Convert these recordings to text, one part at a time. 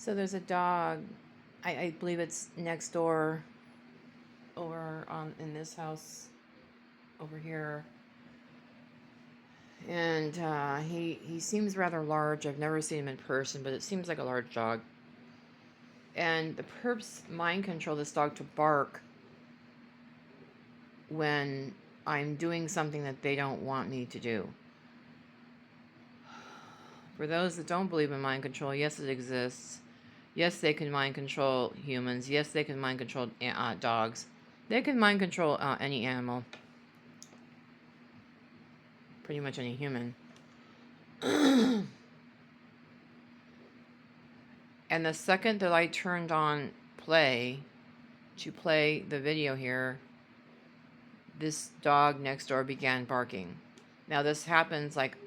So there's a dog. I believe it's next door, over on in this house over here, and he seems rather large. I've never seen him in person, but it seems like a large dog. And the perps mind control this dog to bark when I'm doing something that they don't want me to do. For those that don't believe in mind control, yes, it exists. Yes, they can mind control humans. Yes, they can mind control dogs. They can mind control any animal. Pretty much any human. And the second that I turned on play to play the video here, this dog next door began barking. Now this happens like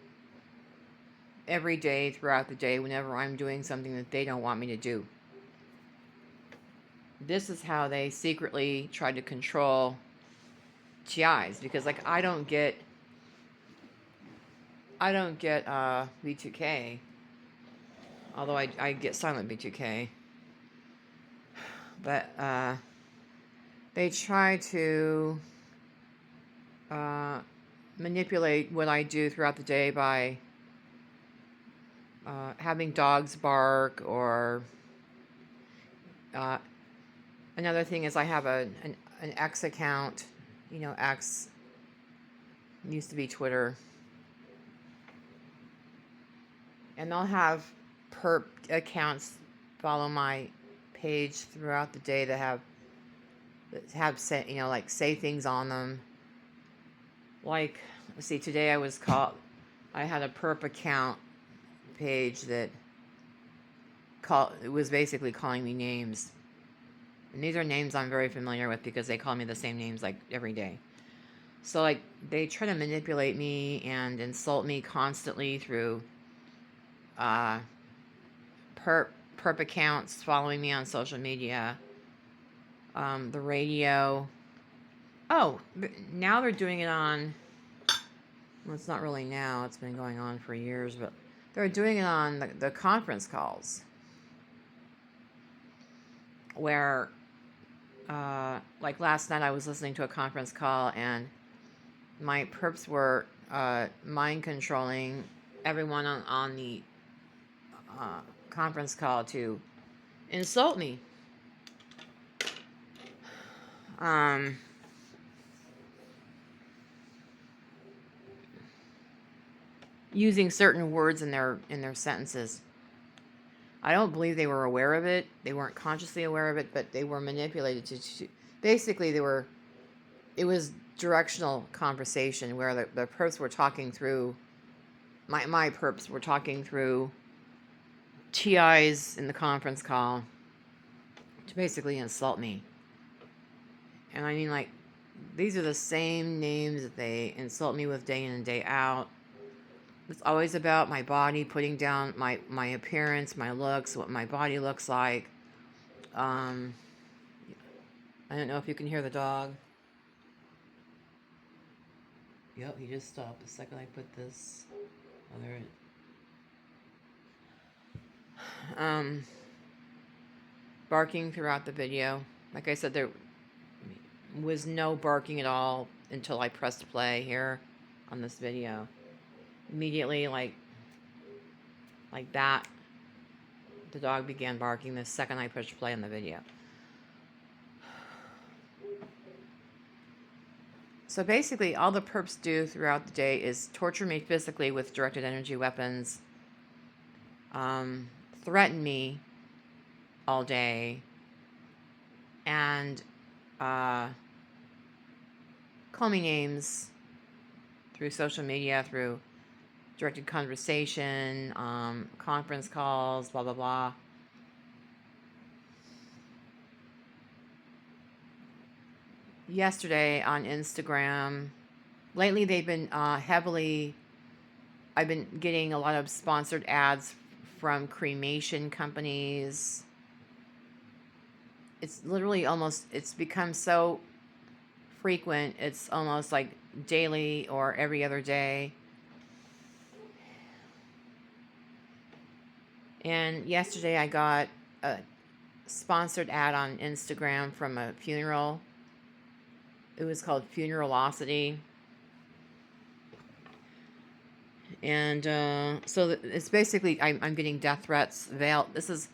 every day throughout the day whenever I'm doing something that they don't want me to do. This is how they secretly try to control TIs, because like I don't get B2K, although I get silent B2K, but they try to manipulate what I do throughout the day by having dogs bark, or another thing is I have an X account. You know, X used to be Twitter. And they'll have perp accounts follow my page throughout the day that have say, you know, like say things on them. Like, let's see, today I had a perp account page that it was basically calling me names. And these are names I'm very familiar with because they call me the same names like every day. So like they try to manipulate me and insult me constantly through perp accounts following me on social media, the radio. Oh, now they're doing it on, well, it's not really now, it's been going on for years, but they're doing it on the conference calls, where like last night I was listening to a conference call and my perps were mind controlling everyone on the conference call to insult me. Using certain words in their sentences. I don't believe they were aware of it. They weren't consciously aware of it, but they were manipulated to basically it was directional conversation where the perps were talking through my perps were talking through TIs in the conference call to basically insult me. And I mean, like, these are the same names that they insult me with day in and day out. It's always about my body, putting down my appearance, my looks, what my body looks like. I don't know if you can hear the dog. Yep, he just stopped the second I put this. Oh, there it. Barking throughout the video. Like I said, there was no barking at all until I pressed play here on this video. Immediately, like that, the dog began barking the second I pushed play on the video. So basically, all the perps do throughout the day is torture me physically with directed energy weapons, threaten me all day, and call me names through social media, through directed conversation, conference calls, blah, blah, blah. Yesterday on Instagram, lately they've been I've been getting a lot of sponsored ads from cremation companies. It's literally it's become so frequent, it's almost like daily or every other day. And yesterday I got a sponsored ad on Instagram from a funeral. It was called Funeralocity. And so it's basically, I'm getting death threats, veiled. This is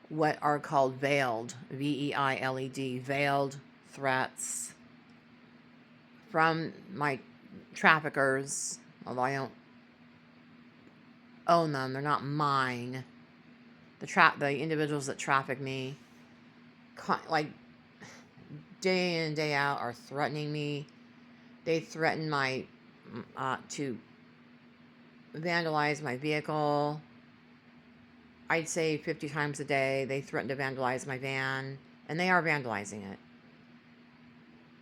what are called veiled, V-E-I-L-E-D, veiled threats from my traffickers, although I don't own them. They're not mine. The individuals that traffic me, like day in and day out, are threatening me. They threaten to vandalize my vehicle. I'd say 50 times a day. They threaten to vandalize my van, and they are vandalizing it.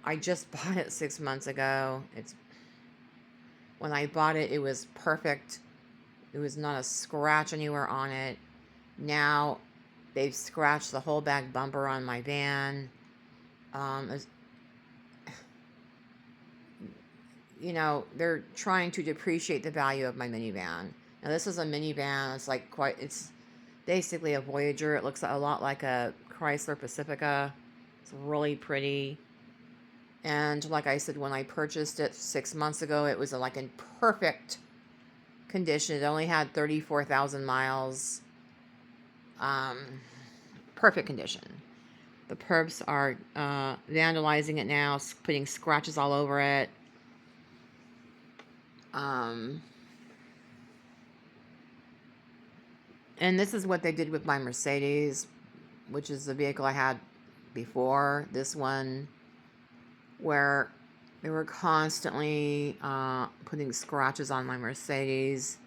I just bought it 6 months ago. When I bought it, it was perfect. There was not a scratch anywhere on it. Now they've scratched the whole back bumper on my van. They're trying to depreciate the value of my minivan. Now this is a minivan. It's basically a Voyager. It looks a lot like a Chrysler Pacifica. It's really pretty. And like I said, when I purchased it 6 months ago, it was in perfect condition. It only had 34,000 miles. Perfect condition. The perps are vandalizing it now, putting scratches all over it. And this is what they did with my Mercedes, which is the vehicle I had before this one, where they were constantly putting scratches on my Mercedes.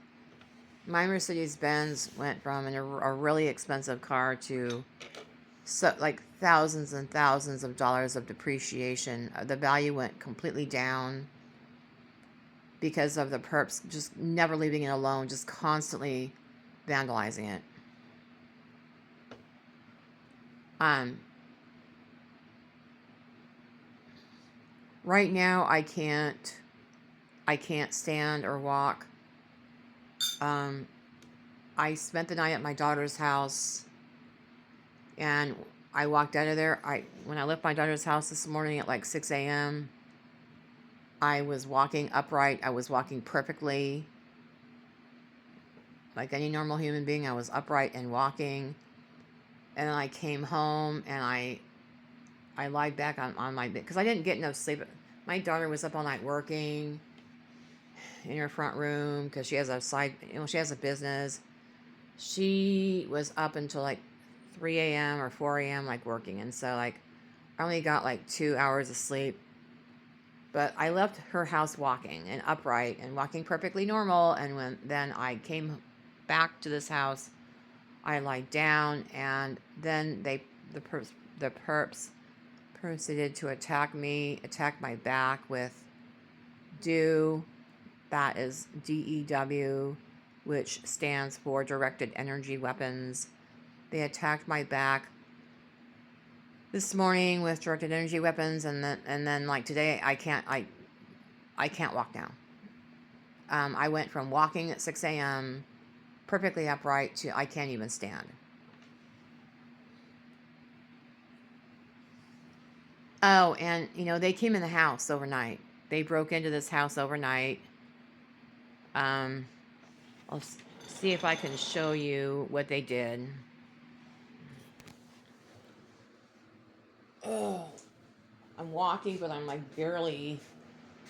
My Mercedes-Benz went from a really expensive car to thousands and thousands of dollars of depreciation. The value went completely down because of the perps just never leaving it alone, just constantly vandalizing it. Right now I can't stand or walk. I spent the night at my daughter's house, and I walked out of there. When I left my daughter's house this morning at 6 a.m., I was walking upright. I was walking perfectly. Like any normal human being, I was upright and walking. And then I came home, and I lied back on my bed because I didn't get enough sleep. My daughter was up all night working in her front room because she has she has a business. She was up until 3 a.m. or 4 a.m. working, and so I only got 2 hours of sleep. But I left her house walking and upright and walking perfectly normal, and then I came back to this house, I lied down, and then the perps proceeded to attack my back with DEW. That is DEW, which stands for Directed Energy Weapons. They attacked my back this morning with directed energy weapons, and then today I can't walk now. I went from walking at 6 a.m. perfectly upright to I can't even stand. Oh, and they came in the house overnight. They broke into this house overnight. I'll see if I can show you what they did. Oh, I'm walking, but I'm barely.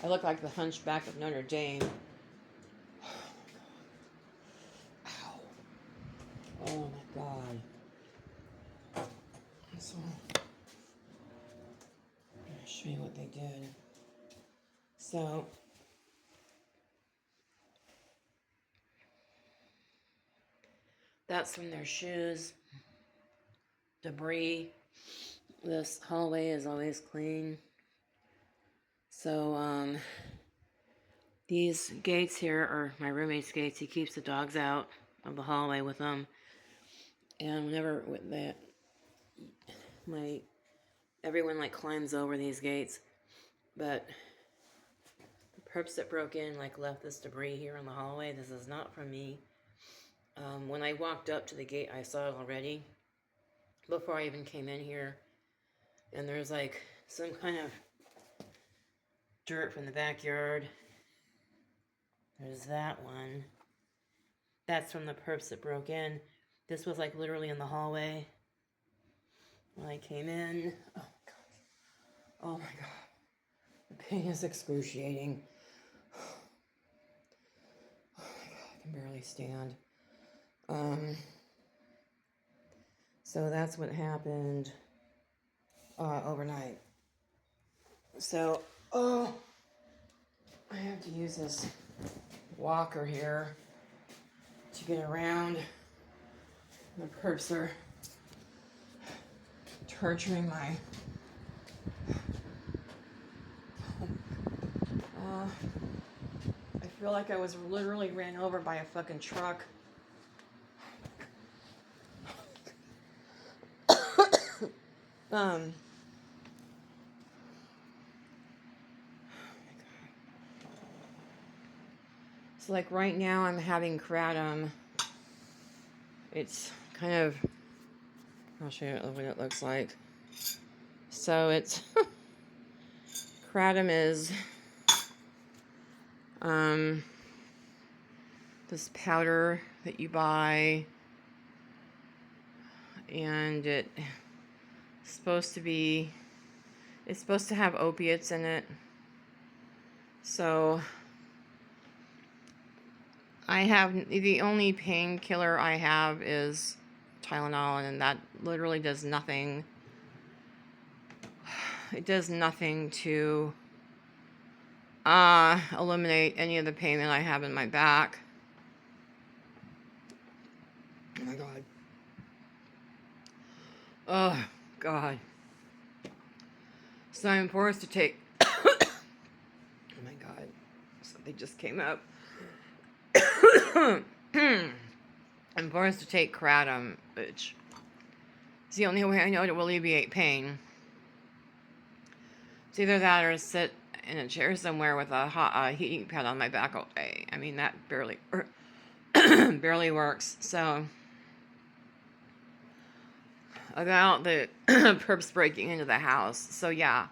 I look like the Hunchback of Notre Dame. Ow. Oh my God. So, I'll show you what they did. So, that's from their shoes. Debris. This hallway is always clean. So, these gates here are my roommate's gates. He keeps the dogs out of the hallway with them. And whenever everyone climbs over these gates, but the perps that broke in left this debris here in the hallway. This is not from me. When I walked up to the gate, I saw it already. before I even came in here. And there's like some kind of dirt from the backyard. There's that one. That's from the perps that broke in. This was like literally in the hallway when I came in. Oh my god. Oh my god. The pain is excruciating. Oh my god, I can barely stand. So that's what happened overnight. So, I have to use this walker here to get around. The perps are torturing my... I feel like I was literally ran over by a fucking truck. So like right now I'm having kratom. It's kind of, I'll show you what it looks like. So it's, kratom is this powder that you buy, and it's supposed to have opiates in it. So the only painkiller I have is Tylenol, and that literally does nothing. It does nothing to eliminate any of the pain that I have in my back. Oh my god. Oh god. So I'm forced to take oh my god. Something just came up. I'm forced to take kratom, which is the only way I know to alleviate pain. It's either that or sit in a chair somewhere with a heating pad on my back all day. I mean, that barely barely works. So about the perps breaking into the house. So yeah,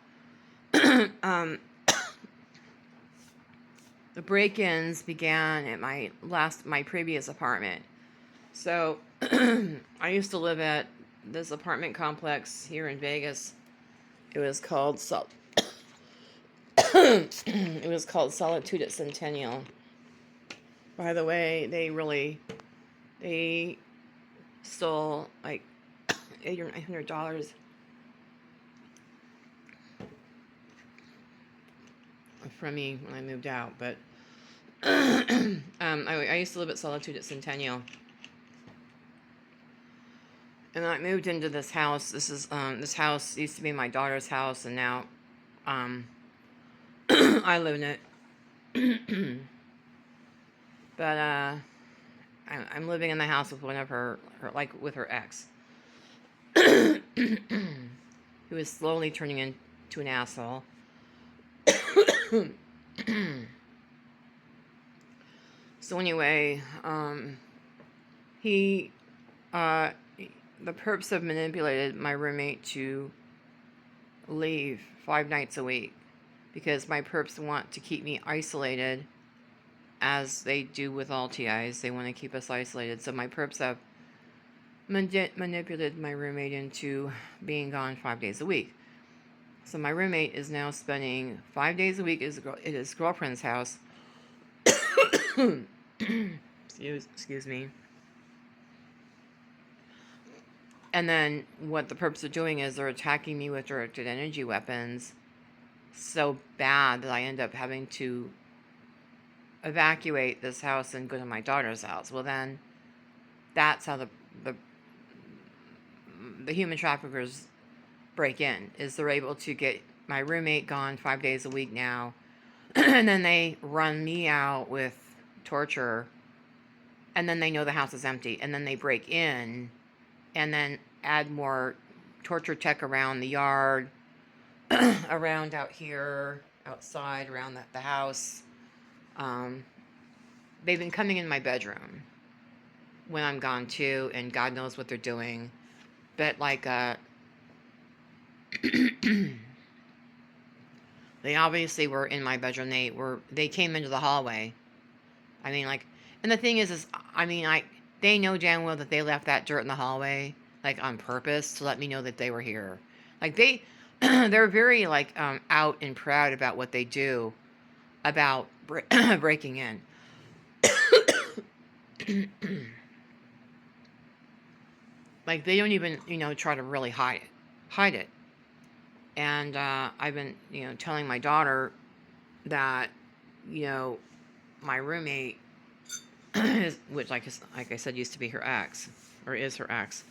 the break-ins began at my previous apartment. So I used to live at this apartment complex here in Vegas. It was called it was called Solitude at Centennial. By the way, they stole like $800 or $900 from me when I moved out. But I used to live at Solitude at Centennial, and I moved into this house. This house used to be my daughter's house, and now I live in it. But I'm living in the house with one of her with her ex, who is slowly turning into an asshole. So anyway, the perps have manipulated my roommate to leave 5 nights a week because my perps want to keep me isolated, as they do with all TIs. They want to keep us isolated. So my perps have manipulated my roommate into being gone 5 days a week. So my roommate is now spending 5 days a week at his girlfriend's house. Excuse me. And then what the perps are doing is they're attacking me with directed energy weapons so bad that I end up having to evacuate this house and go to my daughter's house. Well, then that's how the human traffickers break in, is they're able to get my roommate gone 5 days a week now, and then they run me out with torture, and then they know the house is empty, and then they break in and then add more torture tech around the yard, around out here, outside, around the house. They've been coming in my bedroom when I'm gone too, and God knows what they're doing. But like, they obviously were in my bedroom. They came into the hallway. I mean, like, and the thing is, I mean, they know damn well that they left that dirt in the hallway, like on purpose to let me know that they were here. Like they're very like out and proud about what they do about breaking in. Like they don't even, try to really hide it. And I've been, telling my daughter that, you know, my roommate, which like I said used to be her ex, or is her ex,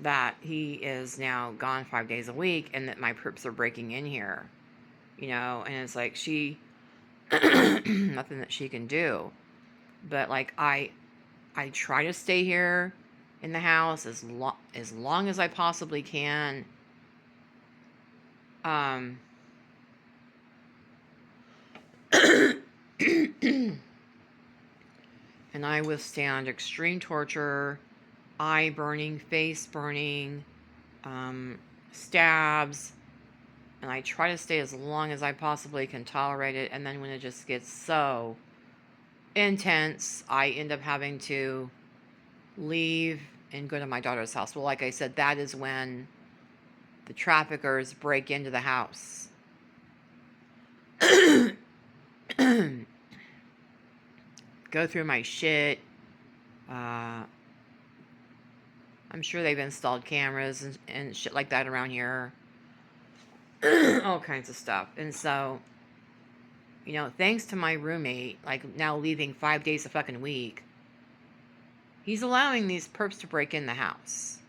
that he is now gone 5 days a week, and that my perps are breaking in here, and it's like nothing that she can do. But like I try to stay here in the house as long as I possibly can. Um, and I withstand extreme torture, eye burning, face burning, stabs, and I try to stay as long as I possibly can tolerate it. And then when it just gets so intense, I end up having to leave and go to my daughter's house. Well, like I said, that is when the traffickers break into the house. Go through my shit. I'm sure they've installed cameras and shit like that around here. All kinds of stuff. And so, thanks to my roommate, like now leaving 5 days a fucking week, he's allowing these perps to break in the house.